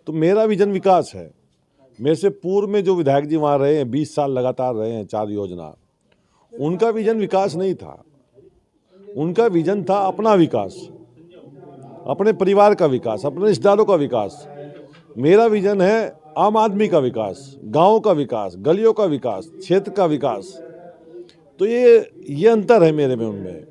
तो मेरा विजन विकास है। मेरे से पूर्व में जो विधायक जी वहाँ रहे हैं, 20 साल लगातार रहे हैं, 4 योजना, उनका विजन विकास नहीं था। उनका विजन था अपना विकास, अपने परिवार का विकास, अपने रिश्तेदारों का विकास। मेरा विजन है आम आदमी का विकास, गाँव का विकास, गलियों का विकास, क्षेत्र का विकास। तो ये अंतर है मेरे में उनमें।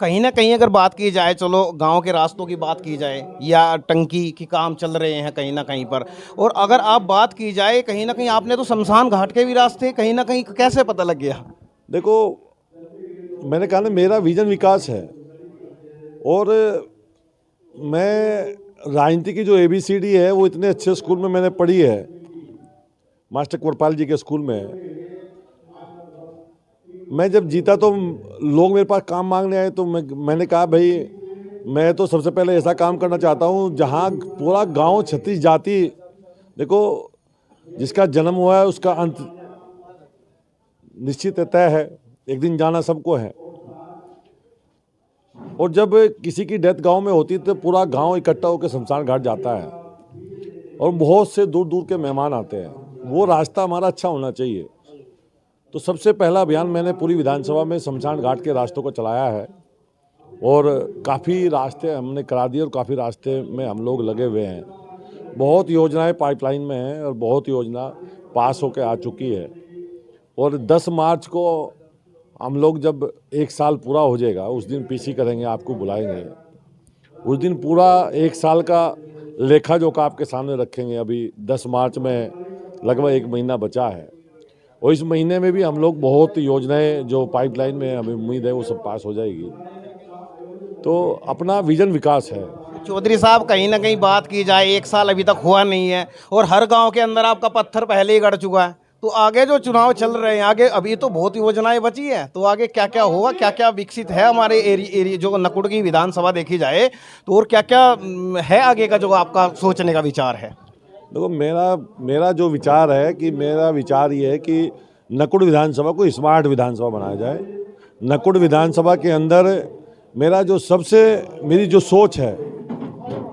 कहीं ना कहीं अगर बात की जाए, चलो गांव के रास्तों की बात की जाए या टंकी के काम चल रहे हैं कहीं ना कहीं पर, और अगर आप बात की जाए कहीं ना कहीं आपने तो शमशान घाट के भी रास्ते कहीं ना कहीं कैसे पता लग गया? देखो, मैंने कहा ना, मेरा विजन विकास है। और मैं राजनीति की जो ABCD है वो इतने अच्छे स्कूल में मैंने पढ़ी है, मास्टर कुंवरपाल जी के स्कूल में। मैं जब जीता तो लोग मेरे पास काम मांगने आए, तो मैंने कहा भाई, मैं तो सबसे पहले ऐसा काम करना चाहता हूँ जहाँ पूरा गांव 36 जाति, देखो जिसका जन्म हुआ है उसका अंत निश्चित तय है, एक दिन जाना सबको है। और जब किसी की डेथ गांव में होती है तो पूरा गांव इकट्ठा होकर शमशान घाट जाता है और बहुत से दूर दूर के मेहमान आते हैं। वो रास्ता हमारा अच्छा होना चाहिए। तो सबसे पहला अभियान मैंने पूरी विधानसभा में शमशान घाट के रास्तों को चलाया है और काफ़ी रास्ते हमने करा दिए और काफ़ी रास्ते में हम लोग लगे हुए हैं। बहुत योजनाएं पाइपलाइन में हैं और बहुत योजना पास होकर आ चुकी है। और 10 मार्च को हम लोग जब 1 साल पूरा हो जाएगा उस दिन PC करेंगे, आपको बुलाएंगे। उस दिन पूरा 1 साल का लेखा जोखा आपके सामने रखेंगे। अभी 10 मार्च में लगभग 1 महीना बचा है और इस महीने में भी हम लोग बहुत योजनाएं जो पाइपलाइन में हमें उम्मीद है वो सब पास हो जाएगी। तो अपना विजन विकास है। चौधरी साहब, कहीं ना कहीं बात की जाए 1 साल अभी तक हुआ नहीं है और हर गांव के अंदर आपका पत्थर पहले ही गड़ चुका है, तो आगे जो चुनाव चल रहे हैं, आगे अभी तो बहुत योजनाएं बची है, तो आगे क्या क्या होगा, क्या क्या विकसित है हमारे एरिया जो नकुड़ की विधानसभा देखी जाए तो, और क्या क्या है आगे का जो आपका सोचने का विचार है? देखो, मेरा जो विचार है कि मेरा विचार ये है कि नकुड़ विधानसभा को स्मार्ट विधानसभा बनाया जाए। नकुड़ विधानसभा के अंदर मेरी जो सोच है,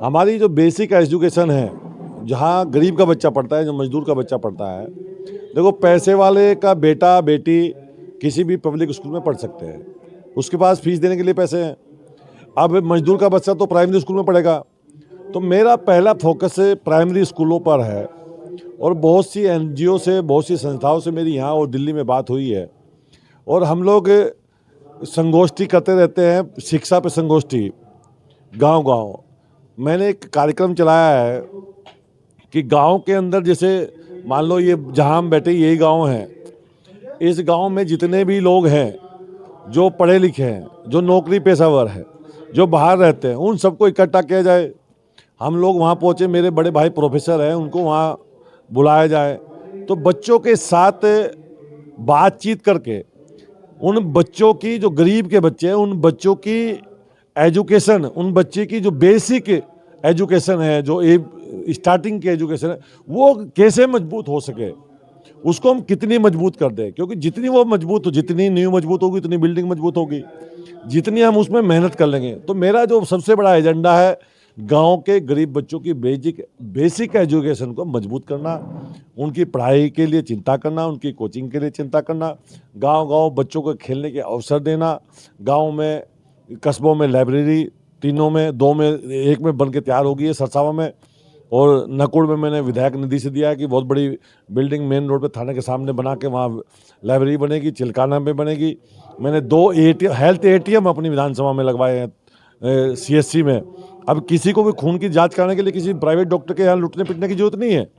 हमारी जो बेसिक एजुकेशन है, जहाँ गरीब का बच्चा पढ़ता है, जो मजदूर का बच्चा पढ़ता है। देखो, पैसे वाले का बेटा बेटी किसी भी पब्लिक स्कूल में पढ़ सकते हैं, उसके पास फीस देने के लिए पैसे हैं। अब मजदूर का बच्चा तो प्राइमरी स्कूल में पढ़ेगा। तो मेरा पहला फोकस प्राइमरी स्कूलों पर है और बहुत सी NGO से, बहुत सी संस्थाओं से मेरी यहाँ और दिल्ली में बात हुई है और हम लोग संगोष्ठी करते रहते हैं, शिक्षा पे संगोष्ठी गांव-गांव। मैंने एक कार्यक्रम चलाया है कि गांव के अंदर, जैसे मान लो ये जहां हम बैठे यही गांव है, इस गांव में जितने भी लोग हैं जो पढ़े लिखे हैं, जो नौकरी पेशावर हैं, जो बाहर रहते हैं, उन सबको इकट्ठा किया जाए। हम लोग वहाँ पहुँचे, मेरे बड़े भाई प्रोफेसर हैं, उनको वहाँ बुलाया जाए। तो बच्चों के साथ बातचीत करके उन बच्चों की, जो गरीब के बच्चे हैं, उन बच्चों की एजुकेशन, उन बच्चे की जो बेसिक एजुकेशन है, जो स्टार्टिंग की एजुकेशन है, वो कैसे मजबूत हो सके, उसको हम कितनी मजबूत कर दें। क्योंकि जितनी वो मजबूत हो, जितनी नींव मजबूत होगी उतनी बिल्डिंग मजबूत होगी, जितनी हम उसमें मेहनत कर लेंगे। तो मेरा जो सबसे बड़ा एजेंडा है, गांव के गरीब बच्चों की बेसिक एजुकेशन को मजबूत करना, उनकी पढ़ाई के लिए चिंता करना, उनकी कोचिंग के लिए चिंता करना, गांव-गांव बच्चों को खेलने के अवसर देना, गांव में, कस्बों में लाइब्रेरी, तीनों में, 2 में, 1 में बन के तैयार होगी है सरसावा में। और नकुड़ में मैंने विधायक निधि से दिया है कि बहुत बड़ी बिल्डिंग मेन रोड पे थाने के सामने बना के वहाँ लाइब्रेरी बनेगी। चिल्काना में बनेगी। मैंने 2 हेल्थ ATM अपनी विधानसभा में लगवाए हैं CSC में। अब किसी को भी खून की जांच कराने के लिए किसी प्राइवेट डॉक्टर के यहाँ लुटने पिटने की जरूरत नहीं है।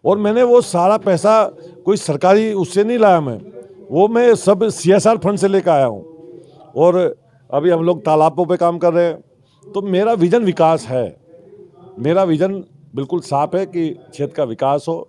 और मैंने वो सारा पैसा कोई सरकारी उससे नहीं लाया, मैं सब CSR फंड से लेकर आया हूँ। और अभी हम लोग तालाबों पे काम कर रहे हैं। तो मेरा विजन विकास है। मेरा विजन बिल्कुल साफ है कि क्षेत्र का विकास हो,